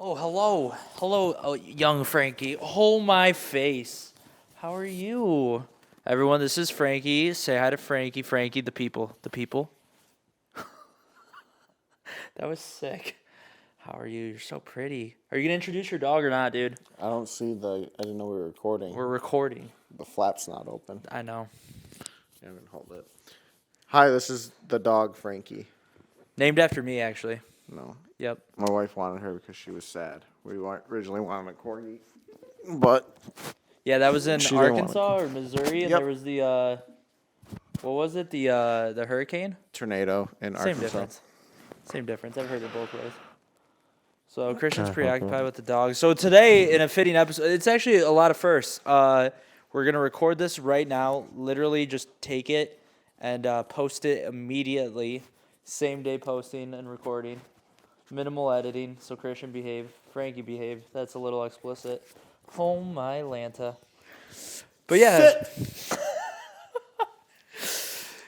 Oh, hello. Hello, young Frankie. Oh, my face. How are you? Everyone, this is Frankie. Say hi to Frankie. Frankie, the people. The people. That was sick. How are you? You're so pretty. Are you going to introduce your dog or not, dude? I don't see I didn't know we were recording. We're recording. The flap's not open. I know. Yeah, I'm going to hold it. Hi, this is the dog, Frankie. Named after me, actually. No. Yep. My wife wanted her because she was sad. We originally wanted a corgi, but Yeah, that was in She didn't want Arkansas or Missouri, and Yep. there was the, what was it? The hurricane? tornado in Same Arkansas. difference. Same difference. I've heard it both ways. So Christian's preoccupied with the dog. So today, in a fitting episode, it's actually a lot of firsts. We're going to record this right now. Literally just take it and post it immediately. Same day posting and recording. Minimal editing. So Christian behave. Frankie behave. That's a little explicit. Oh my Lanta. But yeah.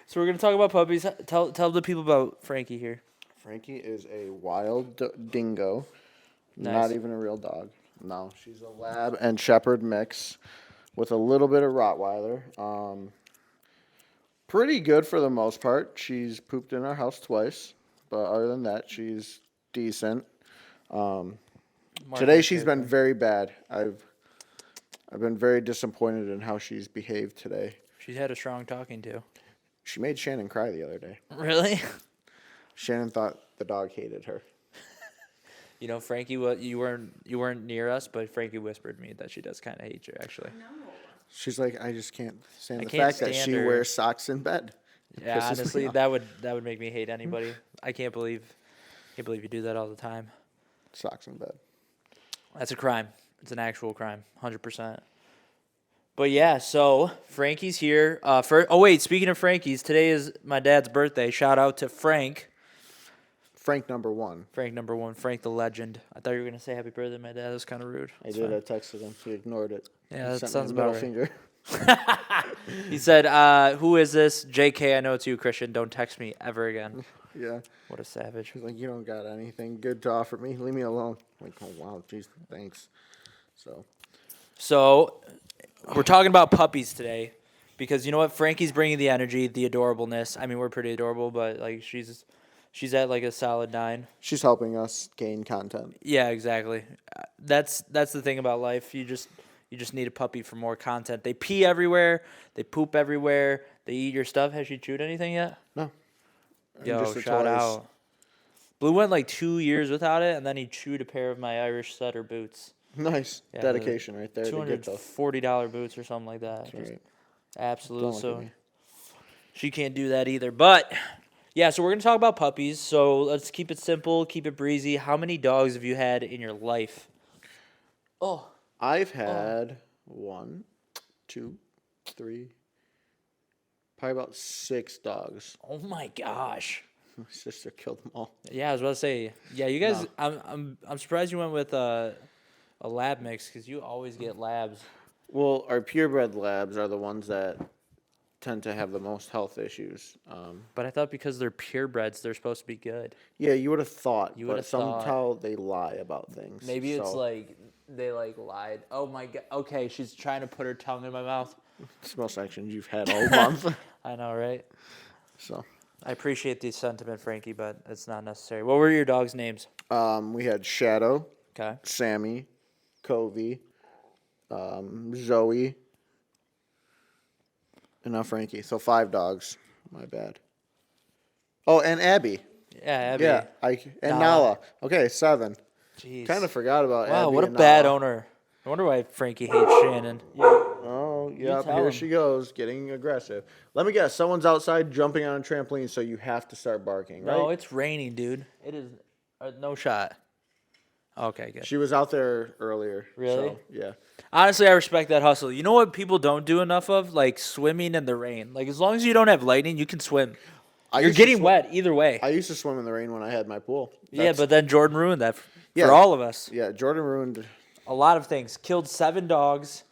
So we're going to talk about puppies. Tell the people about Frankie here. Frankie is a wild dingo. Nice. Not even a real dog. No, she's a lab and shepherd mix with a little bit of Rottweiler. Pretty good for the most part. She's pooped in our house twice, but other than that, she's decent. Today she's been very bad. I've been very disappointed in how she's behaved today. She's had a strong talking to. She made Shannon cry the other day. Really? Shannon thought the dog hated her. You know, Frankie, you weren't near us, but Frankie whispered me that she does kind of hate you, actually. No. She's like, I just can't stand I the can't fact that stand she her. wears socks in bed. It Yeah, pisses me honestly, off. that would make me hate anybody. I can't believe you do that all the time. Socks in bed. That's a crime. It's an actual crime, 100%. But yeah, so Frankie's here. Speaking of Frankie's, today is my dad's birthday. Shout out to Frank. Frank number one. Frank number one, Frank the legend. I thought you were gonna say happy birthday, my dad. That was kind of rude. I It's did. fine. I texted him. He ignored it. Yeah, He that sent me sounds a about middle right. finger. He said, "Who is this? JK, I know it's you, Christian. Don't text me ever again." Yeah. What a savage. He's like, you don't got anything good to offer me. Leave me alone. I'm like, oh, wow. Jeez, thanks. So, we're talking about puppies today because you know what? Frankie's bringing the energy, the adorableness. I mean, we're pretty adorable, but like she's at like a solid 9. She's helping us gain content. Yeah, exactly. That's the thing about life. You just need a puppy for more content. They pee everywhere. They poop everywhere. They eat your stuff. Has she chewed anything yet? No. Yo, Just the shout toys. out. Blue went like 2 years without it, and then he chewed a pair of my Irish setter boots. Nice. Yeah, Dedication right there. To get $240 boots or something like that. That's right. Absolute. Don't look at So me. she can't do that either. But yeah, so we're gonna talk about puppies. So let's keep it simple, keep it breezy. How many dogs have you had in your life? Oh, I've had 1, 2, 3, probably about 6 dogs. oh my gosh. My sister killed them all. Yeah, I was about to say. Yeah, you guys. No. I'm surprised you went with a lab mix because you always get labs. Well, our purebred labs are the ones that tend to have the most health issues. But I thought because they're purebreds, they're supposed to be good. Yeah, you would have thought, You but would've thought. somehow they lie about things. Maybe it's so like they like lied. Oh my god. Okay, she's trying to put her tongue in my mouth. it's the most actions you've had all month. I know, right? So, I appreciate the sentiment, Frankie, but it's not necessary. What were your dogs' names? we had Shadow, Okay. Sammy, Covey, Zoe, and now Frankie. So 5 dogs. My bad. Oh, and Abby. Yeah, Abby. Yeah, and Nala. Nala. Okay, 7. Jeez. Kind of forgot about Abby. Wow, what a and bad Nala. owner. I wonder why Frankie hates Shannon. Oh, yep, tell here him. she goes, getting aggressive. Let me guess, someone's outside jumping on a trampoline, so you have to start barking, right? No, it's raining, dude. It is no shot. Okay, good. She was out there earlier. Really? So, yeah. Honestly, I respect that hustle. You know what people don't do enough of? Like swimming in the rain. Like as long as you don't have lightning, you can swim. I You're used to getting wet either way. I used to swim in the rain when I had my pool. Yeah, but then Jordan ruined that Yeah. for all of us. Yeah, Jordan ruined. A lot of things. Killed 7 dogs.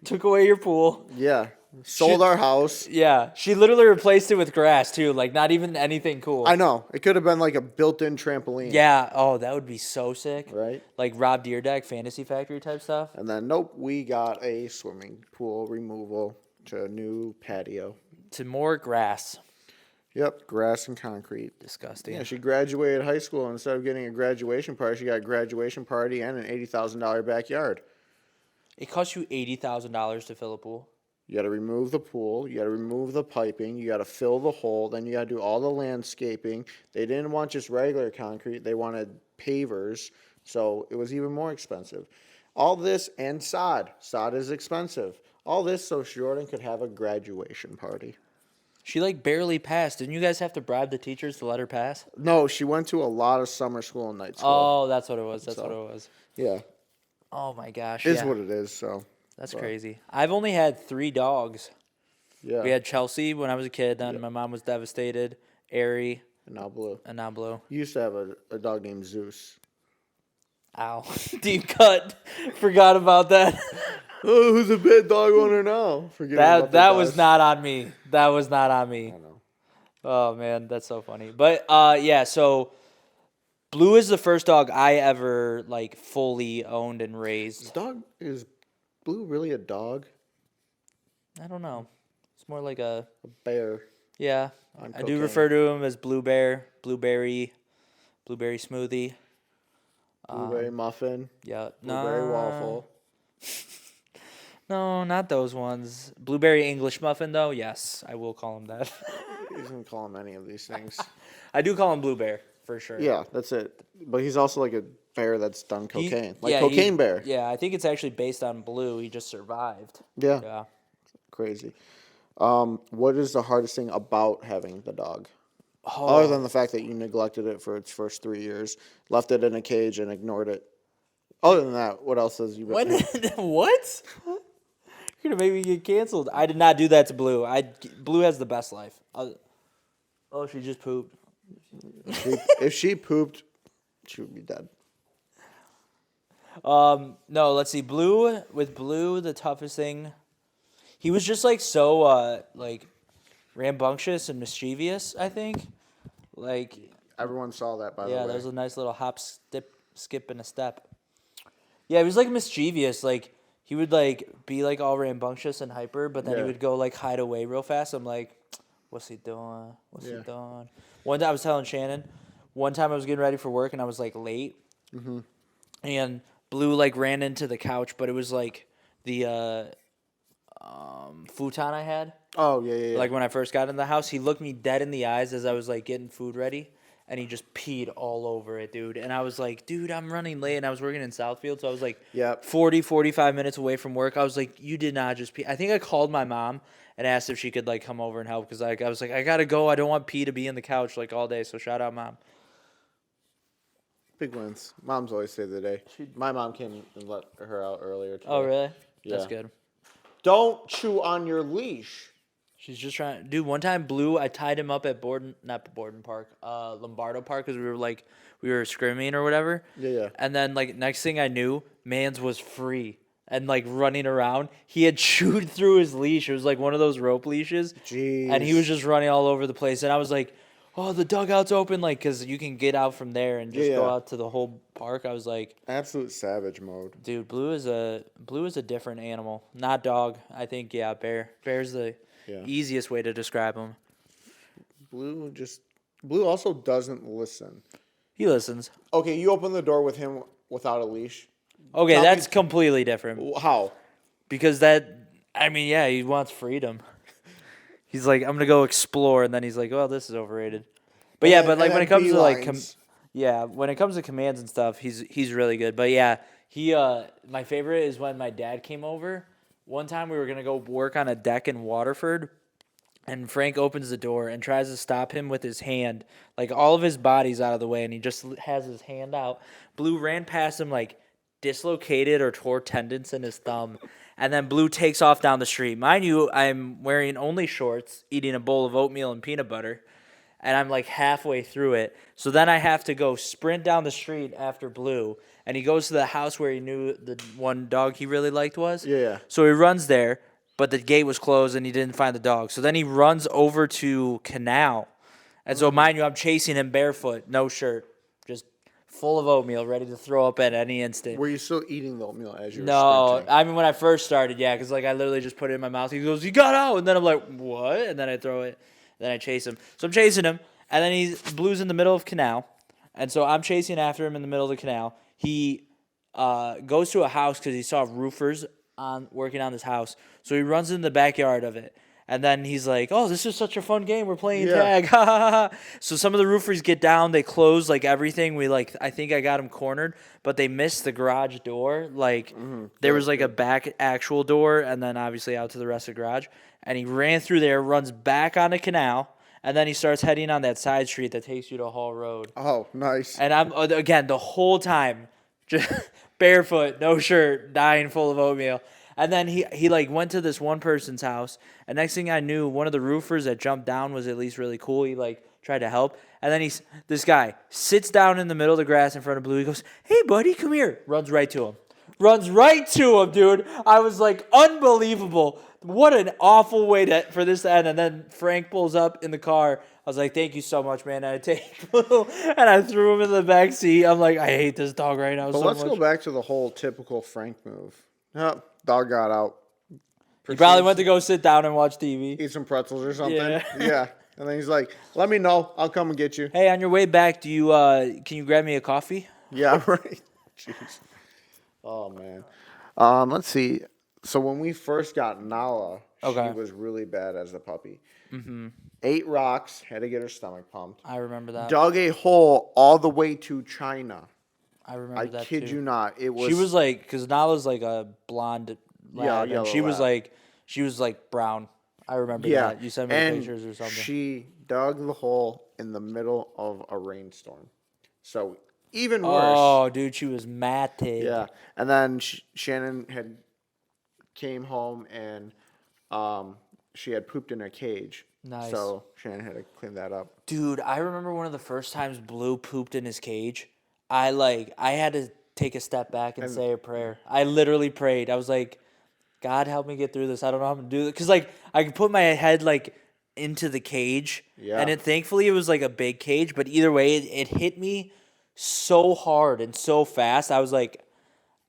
Took away your pool. Yeah. Sold our house. Yeah, she literally replaced it with grass too. Like not even anything cool. I know. It could have been like a built-in trampoline. Yeah. Oh, that would be so sick. Right? Like Rob Deerdeck, Fantasy Factory type stuff. And then, nope, we got a swimming pool removal to a new patio. To more grass. Yep, grass and concrete. Disgusting. Yeah, she graduated high school. And instead of getting a graduation party, she got a graduation party and an $80,000 backyard. It costs you $80,000 to fill a pool. You got to remove the pool. You got to remove the piping. You got to fill the hole. Then you got to do all the landscaping. They didn't want just regular concrete. They wanted pavers. So it was even more expensive. All this and sod. Sod is expensive. All this so Jordan could have a graduation party. She like barely passed. Didn't you guys have to bribe the teachers to let her pass? No, she went to a lot of summer school and night school. Oh, that's what it was. That's what it was. Yeah. Oh my gosh. Is yeah. what it is, so. That's crazy. I've only had 3 dogs. Yeah. We had Chelsea when I was a kid. Then my mom was devastated. Airy. And now Blue. And now Blue. You used to have a dog named Zeus. Ow. Deep cut. Forgot about that. Oh, who's a bad dog owner now? That was not on me. That was not on me. I know. Oh man, that's so funny. But yeah, so Blue is the first dog I ever like fully owned and raised. Is Blue really a dog? I don't know. It's more like a bear. Yeah. On I do cocaine. refer to him as Blue Bear, blueberry smoothie. Blueberry muffin. Yeah. Blueberry waffle. No, not those ones. Blueberry English muffin, though. Yes, I will call him that. He's gonna call him any of these things. I do call him Blue Bear for sure. Yeah, that's it. But he's also like a bear that's done cocaine, like yeah, Cocaine Bear. Yeah, I think it's actually based on Blue. He just survived. Yeah, Yeah. crazy. What is the hardest thing about having the dog? Oh, Other than the fact that you neglected it for its first 3 years, left it in a cage and ignored it. Other than that, what else has you been? What? You're gonna make me get canceled. I did not do that to Blue. Blue has the best life. Oh, she just pooped. If she pooped, she would be dead. No, let's see. With Blue, the toughest thing, he was just like so like rambunctious and mischievous, I think. Like Everyone saw that, by the way. yeah, there's a nice little hop, skip, and a step. Yeah, he was like mischievous. Like he would like be like all rambunctious and hyper, but then he would go like hide away real fast. I'm like, what's he doing? What's he doing? One time I was telling Shannon. One time I was getting ready for work and I was like late, and Blue like ran into the couch, but it was like the futon I had. Oh yeah. Like when I first got in the house, he looked me dead in the eyes as I was like getting food ready, and he just peed all over it, dude. And I was like, dude, I'm running late, and I was working in Southfield, so I was like 45 minutes away from work. I was like, you did not just pee. I think I called my mom and asked if she could like come over and help, because like I was like, I gotta go. I don't want pee to be in the couch like all day. So shout out, Mom. Big wins. Moms always save the day. My mom came and let her out earlier today. Oh really? Yeah. That's good. Don't chew on your leash. She's just trying. Dude, one time Blue, I tied him up at Borden Park, Lombardo Park, because we were scrimming or whatever. Yeah. And then like next thing I knew, Mans was free and like running around. He had chewed through his leash. It was like one of those rope leashes. Jeez. And he was just running all over the place. And I was like, oh, the dugout's open, like, because you can get out from there and just go out to the whole park. I was like, absolute savage mode. dude, Blue is a different animal, not dog. I think bear. Bear's the easiest way to describe him. Blue also doesn't listen. He listens. Okay, you open the door with him without a leash. Okay, that's completely different. How? Because he wants freedom. He's like, I'm gonna go explore, and then he's like, well, this is overrated. But like when it comes to like, when it comes to commands and stuff, he's really good. But yeah, my favorite is when my dad came over. One time we were gonna go work on a deck in Waterford, and Frank opens the door and tries to stop him with his hand. Like all of his body's out of the way, and he just has his hand out. Blue ran past him like dislocated or tore tendons in his thumb. And then Blue takes off down the street. Mind you, I'm wearing only shorts, eating a bowl of oatmeal and peanut butter, and I'm like halfway through it. So then I have to go sprint down the street after Blue, and he goes to the house where he knew the one dog he really liked was. Yeah. So he runs there, but the gate was closed and he didn't find the dog. So then he runs over to Canal. And so, mind you, I'm chasing him barefoot, no shirt, just full of oatmeal, ready to throw up at any instant. Were you still eating the oatmeal as you were No, sprinting? I mean, when I first started, yeah, because, like, I literally just put it in my mouth. He goes, "You got out!" And then I'm like, "What?" And then I throw it. Then I chase him. So I'm chasing him, and then Blue's in the middle of Canal. And so I'm chasing after him in the middle of the canal. He goes to a house because he saw roofers working on this house. So he runs in the backyard of it. And then he's like, "Oh, this is such a fun game. We're playing tag." Ha ha ha. So some of the roofers get down. They close like everything. I think I got him cornered, but they missed the garage door. Like there was like a back actual door, and then obviously out to the rest of the garage. And he ran through there, runs back on the canal, and then he starts heading on that side street that takes you to Hall Road. Oh, nice. And I'm again the whole time just barefoot, no shirt, dying full of oatmeal. And then he like went to this one person's house, and next thing I knew, one of the roofers that jumped down was at least really cool. He like tried to help, and then this guy sits down in the middle of the grass in front of Blue. He goes, "Hey, buddy, come here." Runs right to him, dude. I was like, unbelievable. What an awful way for this to end. And then Frank pulls up in the car. I was like, "Thank you so much, man." And I take Blue and I threw him in the back seat. I'm like, I hate this dog right now. But so let's much. go back to the whole typical Frank move. Yep, dog got out. He probably went to go sit down and watch TV. Eat some pretzels or something. Yeah. Yeah. And then he's like, "Let me know. I'll come and get you." Hey, on your way back, can you grab me a coffee? Yeah, right. Jeez. Oh, man. Let's see. So when we first got Nala, she was really bad as a puppy. Mm-hmm. 8 rocks, had to get her stomach pumped. I remember that. Dug a hole all the way to China. I remember that I kid too. you not. It was. She was like, because Nala's like a blonde lab, yellow and she was like brown. I remember that. You sent me the pictures or something. She dug the hole in the middle of a rainstorm. So even worse. Oh, dude, she was matted. Yeah. And then Shannon came home and she had pooped in a cage. Nice. So Shannon had to clean that up. Dude, I remember one of the first times Blue pooped in his cage. I had to take a step back and say a prayer. I literally prayed. I was like, "God, help me get through this. I don't know how to do this." Because, like, I could put my head, like, into the cage. Yeah. And thankfully, it was, like, a big cage. But either way, it hit me so hard and so fast. I was like,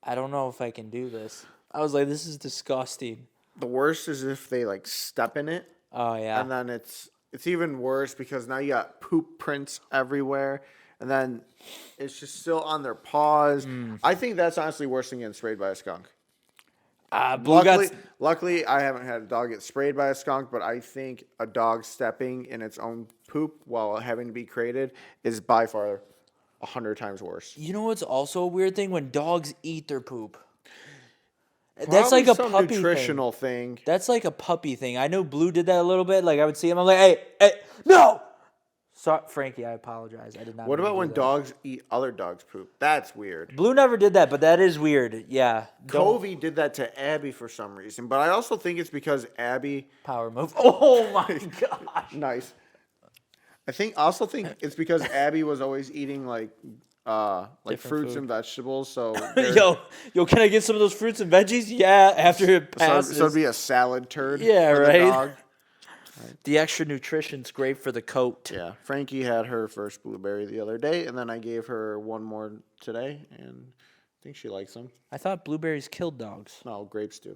I don't know if I can do this. I was like, this is disgusting. The worst is if they, like, step in it. Oh, yeah. And then it's even worse because now you got poop prints everywhere. And then it's just still on their paws. I think that's honestly worse than getting sprayed by a skunk. Luckily, I haven't had a dog get sprayed by a skunk, but I think a dog stepping in its own poop while having to be crated is by far 100 times worse. You know what's also a weird thing? When dogs eat their poop. That's like a some puppy nutritional thing. That's like a puppy thing. I know Blue did that a little bit. Like, I would see him. I'm like, hey, no! Sorry, Frankie, I apologize. I did not. What mean to about do when that. dogs eat other dogs' poop? That's weird. Blue never did that, but that is weird. Yeah. Covey did that to Abby for some reason, but I also think it's because Abby. Power move. Oh my gosh. Nice. Also think it's because Abby was always eating like fruits and vegetables. So yo, can I get some of those fruits and veggies? Yeah, after it passes. So it'd be a salad turd. Yeah, for right. The dog. The extra nutrition's great for the coat. Yeah, Frankie had her first blueberry the other day, and then I gave her one more today, and I think she likes them. I thought blueberries killed dogs. No, grapes do.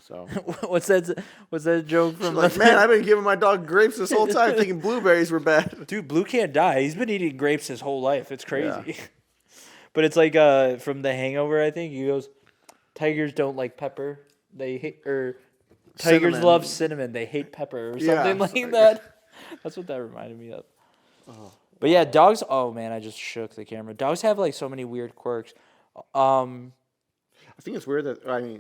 So what's that joke from? Like, man, I've been giving my dog grapes this whole time, thinking blueberries were bad. Dude, Blue can't die. He's been eating grapes his whole life. It's crazy. Yeah. But it's like from The Hangover, I think. He goes, "Tigers don't like pepper. They hate Tigers love cinnamon. They hate pepper," or something like that. That's what that reminded me of. Oh. But yeah, dogs. Oh man, I just shook the camera. Dogs have like so many weird quirks. I think it's weird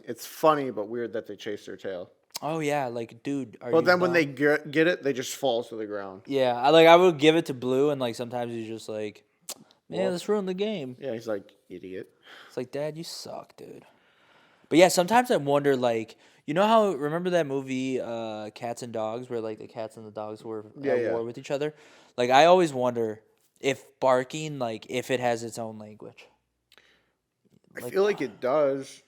it's funny but weird that they chase their tail. Oh yeah, like dude. But then when they get it, they just fall to the ground. Yeah, I would give it to Blue, and like sometimes he's just like, "Man, let's ruin the game." Yeah, he's like, "Idiot." It's like, "Dad, you suck, dude." But yeah, sometimes I wonder, like, you know how, remember that movie, Cats and Dogs, where, like, the cats and the dogs were at war with each other? Like, I always wonder if barking, like, if it has its own language. I feel like it does.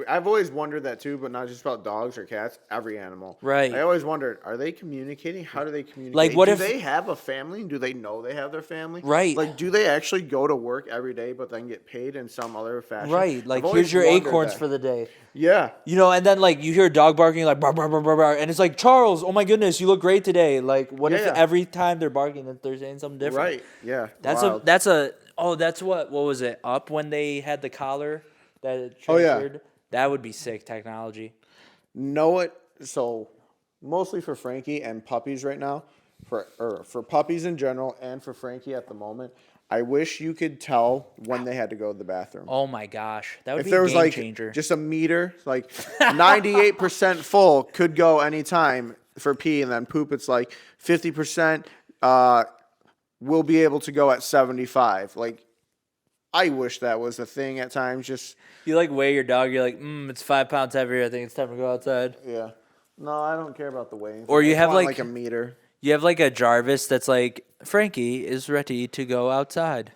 I've always wondered that too, but not just about dogs or cats. Every animal. Right. I always wondered, are they communicating? How do they communicate? Like, what do if- they have a family? Do they know they have their family? Right. Like, do they actually go to work every day, but then get paid in some other fashion? Right. Like, I've always here's your wondered acorns that. for the day. Yeah. You know, and then like you hear a dog barking, like bar, bar, bar, bar, bar, and it's like, Charles, oh my goodness, you look great today. Like, what if Yeah. every time they're barking that they're saying something different? Right. Yeah. That's Wild. that's what was it? Up when they had the collar that it Oh, yeah. transferred? That would be sick technology. Know it. So mostly for Frankie and puppies right now, for puppies in general and for Frankie at the moment. I wish you could tell when they had to go to the bathroom. Oh my gosh, that would If be there a was game like changer. just a meter, like 98% full could go anytime for pee, and then poop it's like 50% will be able to go at 75. Like, I wish that was a thing at times. Just You like weigh your dog, you're like, it's 5 pounds heavier. I think it's time to go outside. yeah. No, I don't care about the weighing. Or you I just have want, like a meter. You have like a Jarvis that's like, Frankie is ready to go outside.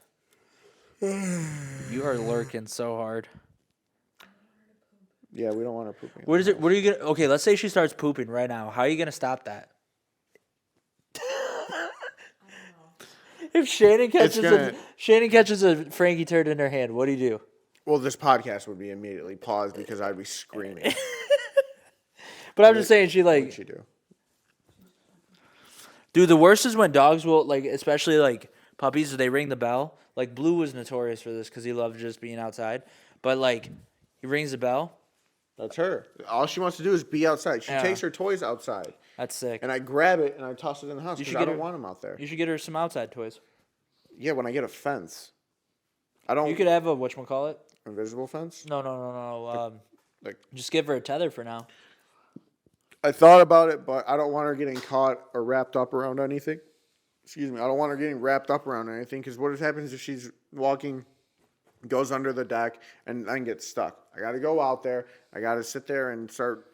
You are lurking so hard. Yeah, we don't want her pooping. What are you gonna? Okay, let's say she starts pooping right now. How are you gonna stop that? If Shannon catches a Frankie turd in her hand, what do you do? Well, this podcast would be immediately paused because I'd be screaming. But I'm just saying, she like, What'd she do? dude. The worst is when dogs will like, especially like puppies, they ring the bell. Like Blue was notorious for this because he loved just being outside. But like, he rings the bell. That's her. All she wants to do is be outside. She Yeah. takes her toys outside. That's sick. And I grab it and I toss it in the house You because should I get don't her- want them out there. You should get her some outside toys. Yeah, when I get a fence. I don't... You could have a whatchamacallit. Invisible fence? No. Like, Just give her a tether for now. I thought about it, but I don't want her getting caught or wrapped up around anything. Excuse me. I don't want her getting wrapped up around anything because what happens if she's walking, goes under the deck, and then gets stuck? I got to go out there. I got to sit there and start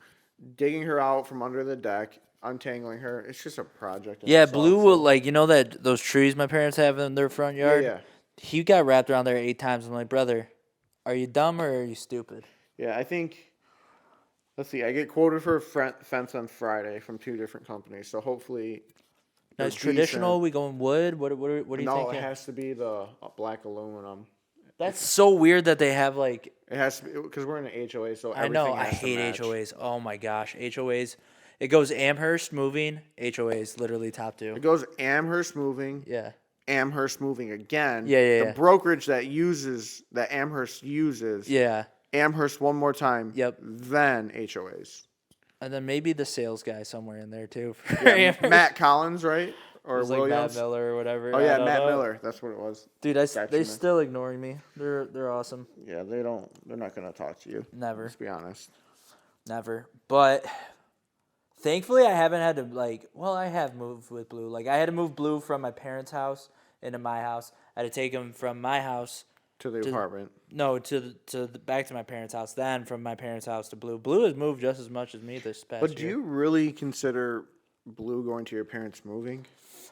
digging her out from under the deck, untangling her. It's just a project. in Yeah, itself, Blue so- will like that those trees my parents have in their front yard. Yeah. He got wrapped around there 8 times. I'm like, brother, are you dumb or are you stupid? Yeah, I think. Let's see. I get quoted for a fence on Friday from 2 different companies, so hopefully. Now, they're it's traditional. decent. We going wood. What are you No, thinking? it has to be the black aluminum. That's so weird that they have like. It has to be because we're in an HOA, so I know. everything I has to hate match. HOAs. Oh my gosh, HOAs. It goes Amherst moving. HOAs literally top 2. It goes Amherst moving. Yeah. Amherst moving again. Yeah. The brokerage that Amherst uses. Yeah. Amherst one more time. Yep. Then HOAs. And then maybe the sales guy somewhere in there too. For Yeah, Amherst. Matt Collins, right? Or It was like Matt Williams? Miller or whatever. Oh I yeah, don't Matt know. Miller. That's what it was. Dude, Gotcha, they man. still ignoring me. They're awesome. Yeah, they're not gonna talk to you. Never. Let's be honest. Never. But thankfully I haven't had to I have moved with Blue. Like I had to move Blue from my parents' house into my house. I had to take him from my house To the apartment. back to my parents' house, then from my parents' house to Blue. Blue has moved just as much as me this past But do year. you really consider Blue going to your parents moving?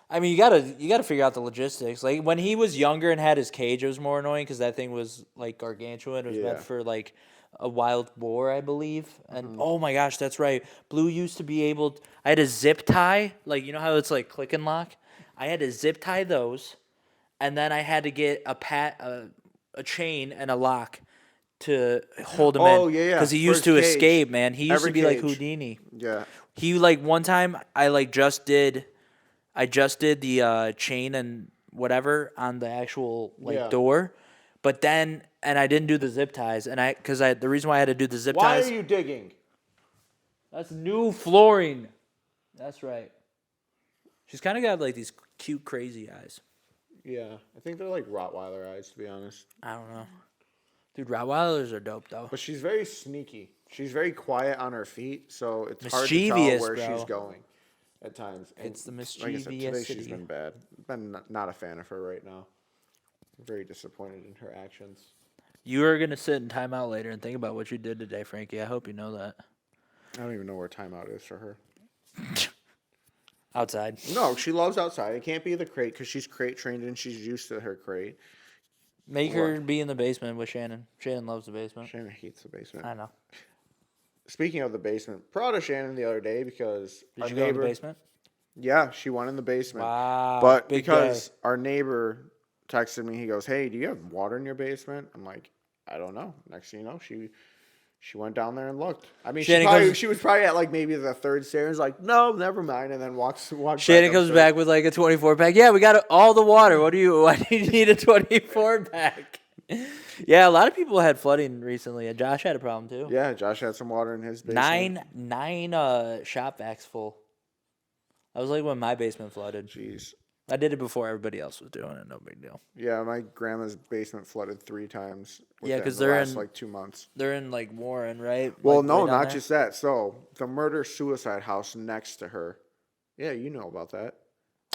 I mean, you gotta figure out the logistics. Like when he was younger and had his cage, it was more annoying because that thing was like gargantuan. It was meant Yeah. for like a wild boar, I believe. And Mm-hmm. oh my gosh, that's right. Blue used to be able. I had a zip tie, like you know how it's like click and lock. I had to zip tie those, and then I had to get a chain and a lock to hold him in. Oh, yeah. Because he For used his to cage. escape, man. He used Every to be like cage. Houdini. Yeah. He like one time I just did the chain and whatever on the actual Yeah. door, but then and I didn't do the zip ties and the reason why I had to do the zip Why ties. are you digging? That's new flooring. That's right. She's kind of got like these cute crazy eyes. Yeah, I think they're like Rottweiler eyes, to be honest. I don't know, dude. Rottweilers are dope though. But she's very sneaky. She's very quiet on her feet, so it's hard to tell Mischievous, where bro. she's going at times. And It's the Like I said, today mischievous. she's been bad. Been not a fan of her right now. Very disappointed in her actions. You are gonna sit in timeout later and think about what you did today, Frankie. I hope you know that. I don't even know where timeout is for her. Outside. No, she loves outside. It can't be the crate because she's crate trained and she's used to her crate. Make her be in the basement with Shannon. Shannon loves the basement. Shannon hates the basement. I know. Speaking of the basement, proud of Shannon the other day because Did you go in the basement? Yeah, she went in the basement. Wow. But big because day. our neighbor texted me, he goes, "Hey, do you have water in your basement?" I'm like, "I don't know." Next thing you know, she went down there and looked. I mean, she was probably at like maybe the third stairs, like, "No, never mind," and then walks. Shannon comes back with like a 24-pack. Yeah, we got all the water. Why do you need a 24-pack? Yeah, a lot of people had flooding recently. And Josh had a problem too. Yeah, Josh had some water in his basement. Nine shop vacs full. That was like when my basement flooded. Jeez. I did it before everybody else was doing it. No big deal. Yeah, my grandma's basement flooded 3 times. Yeah, because they're in like 2 months. They're in like Warren, right? Well, like, no, right not just that. So the murder-suicide house next to her. Yeah, you know about that.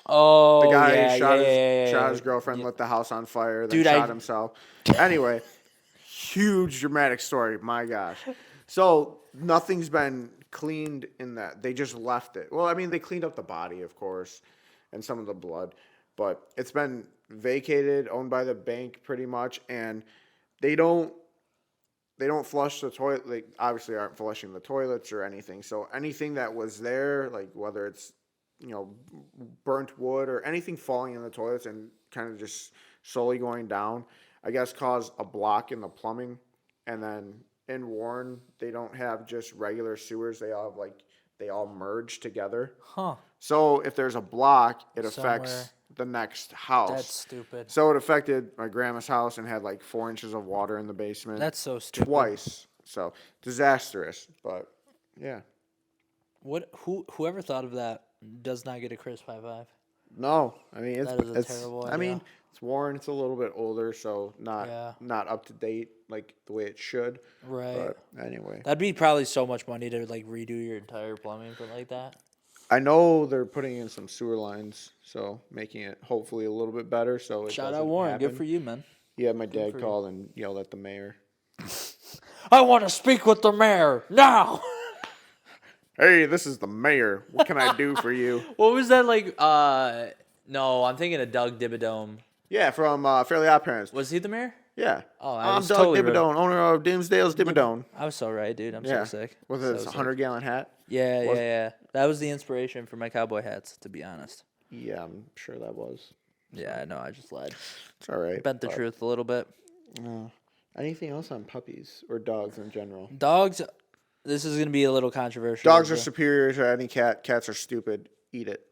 Oh, the guy yeah, shot his girlfriend, lit the house on fire, then Dude, shot himself. Anyway, huge dramatic story. My gosh. So nothing's been cleaned in that. They just left it. Well, I mean, they cleaned up the body, of course, and some of the blood, but it's been vacated, owned by the bank pretty much, and they don't flush the toilet. They obviously aren't flushing the toilets or anything. So anything that was there, like whether it's burnt wood or anything falling in the toilets and kind of just slowly going down, I guess caused a block in the plumbing. And then in Warren, they don't have just regular sewers. They all merge together. Huh. So if there's a block, it affects the next house. That's stupid. So it affected my grandma's house and had like 4 inches of water in the basement. That's so stupid. Twice. So disastrous. But yeah. Whoever thought of that does not get a Chris 5-5. No, I mean it's a terrible idea. I mean it's Warren. It's a little bit older, so not up to date like the way it should. Right. But anyway, that'd be probably so much money to like redo your entire plumbing for like that. I know they're putting in some sewer lines, so making it hopefully a little bit better. So it Shout out Warren, good for you, man. Yeah, my dad called and yelled at the mayor. I want to speak with the mayor now. Hey, this is the mayor. What can I do for you? What was that like? No, I'm thinking of Doug Dimmadome. Yeah, from Fairly Odd Parents. Was he the mayor? Yeah. Oh, I'm Doug Dimmadome, owner of Dimsdale's Dimmadome. I was so right, dude. I'm so sick. With his 100-gallon hat. Yeah. That was the inspiration for my cowboy hats, to be honest. Yeah, I'm sure that was. Yeah, I know. I just lied. It's all right. Bent the truth a little bit. Anything else on puppies or dogs in general? Dogs. This is going to be a little controversial. Dogs are superior to any cat. Cats are stupid. Eat it.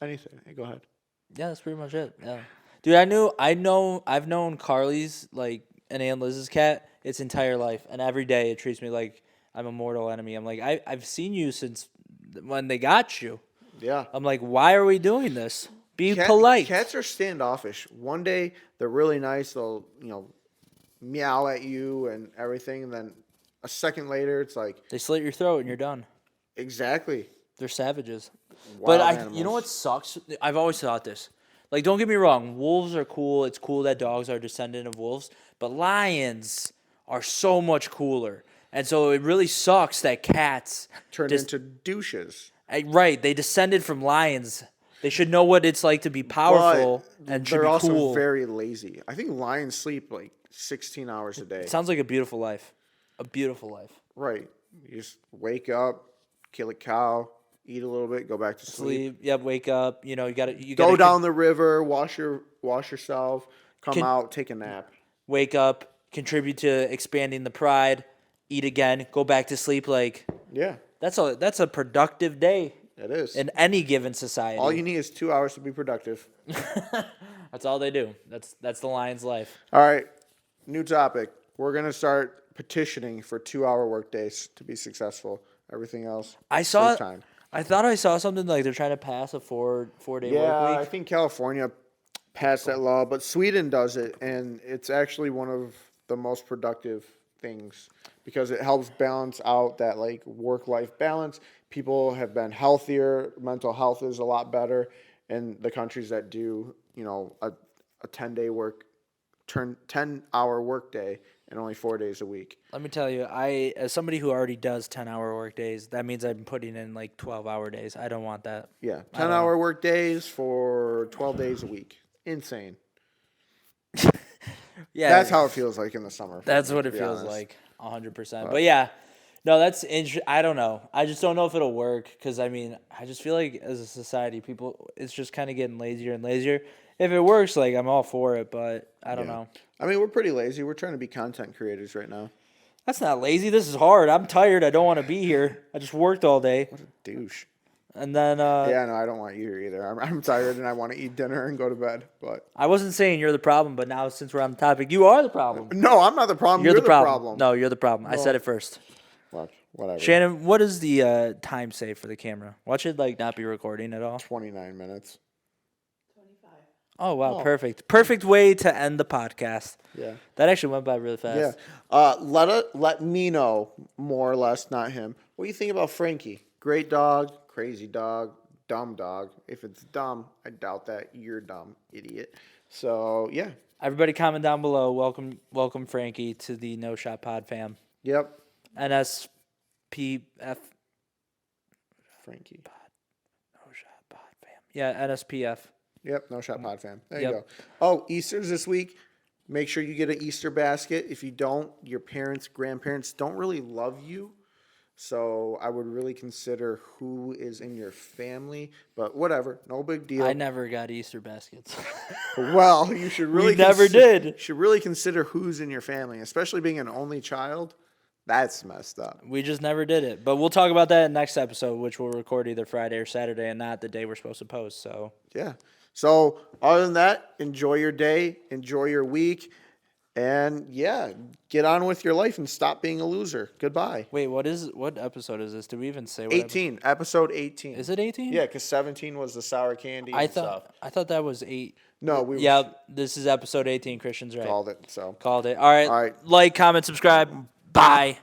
Anything. Hey, go ahead. Yeah, that's pretty much it. Yeah. Dude, I've known Carly's, like, and Aunt Liz's cat its entire life. And every day it treats me like I'm a mortal enemy. I'm like, I've seen you since when they got you. Yeah. I'm like, why are we doing this? Be polite. Cats are standoffish. One day they're really nice. They'll, meow at you and everything. And then a second later, it's like they slit your throat and you're done. Exactly. They're savages. Wild you know what sucks? I've always thought this. Like, don't get me wrong. Wolves are cool. It's cool that dogs are descendant of wolves. But lions are so much cooler. And so it really sucks that cats turned into douches. Right. They descended from lions. They should know what it's like to be powerful and should be cool. They're also very lazy. I think lions sleep like 16 hours a day. It sounds like a beautiful life. A beautiful life. Right. You just wake up, kill a cow, eat a little bit, go back to sleep. Yep, wake up. You gotta go down the river, wash yourself, out, take a nap. Wake up, contribute to expanding the pride, eat again, go back to sleep. Like, yeah, that's a productive day. It is. In any given society. All you need is 2 hours to be productive. That's all they do. That's the lion's life. All right, new topic. We're gonna start petitioning for 2-hour workdays to be successful. Everything else, I thought I saw something like they're trying to pass a 4-day work week. Yeah, I think California passed that law, but Sweden does it, and it's actually one of the most productive things because it helps balance out that like work-life balance. People have been healthier. Mental health is a lot better in the countries that do, a 10-hour workday and only 4 days a week. Let me tell you, as somebody who already does 10-hour work days, that means I'm putting in like 12-hour days. I don't want that. Yeah, 10-hour work days for 12 days a week. Insane. Yeah, That's how it feels like in the summer. That's what it feels like, 100%. But yeah, no, that's interesting. I don't know. I just don't know if it'll work because, I mean, I just feel like as a society, it's just kind of getting lazier and lazier. If it works, like, I'm all for it, but I don't know. I mean, we're pretty lazy. We're trying to be content creators right now. That's not lazy. This is hard. I'm tired. I don't want to be here. I just worked all day. What a douche. And then yeah, no, I don't want you here either. I'm tired and I want to eat dinner and go to bed. But I wasn't saying you're the problem, but now since we're on the topic, you are the problem. No, I'm not the problem. You're the problem. No, you're the problem. I said it first. Watch, whatever. Shannon, what is the time save for the camera? Watch it like not be recording at all. 29 minutes. 25. Oh wow, perfect. Perfect way to end the podcast. Yeah. That actually went by really fast. Yeah. Let me know, more or less, not him. What do you think about Frankie? Great dog, crazy dog, dumb dog. If it's dumb, I doubt that. You're dumb, idiot. So, yeah. Everybody comment down below. Welcome Frankie to the No Shot Pod fam. Yep. NSPF. Frankie. No Shot Pod fam. Yeah, NSPF. Yep, No Shot Pod fam. There you go. Oh, Easter's this week. Make sure you get an Easter basket. If you don't, your parents, grandparents don't really love you. So I would really consider who is in your family. But whatever, no big deal. I never got Easter baskets. Well, you should really never did. Should really consider who's in your family, especially being an only child. That's messed up. We just never did it. But we'll talk about that in the next episode, which we'll record either Friday or Saturday and not the day we're supposed to post. So yeah. So other than that, enjoy your day, enjoy your week, and yeah, get on with your life and stop being a loser. Goodbye. wait, what episode is this? Did we even say what 18, episode 18. Is it 18? Yeah, because 17 was the sour candy and stuff. I thought that was 8. No, we this is episode 18. Christian's right. called it. So Called it. All right. All right. Like, comment, subscribe. Bye.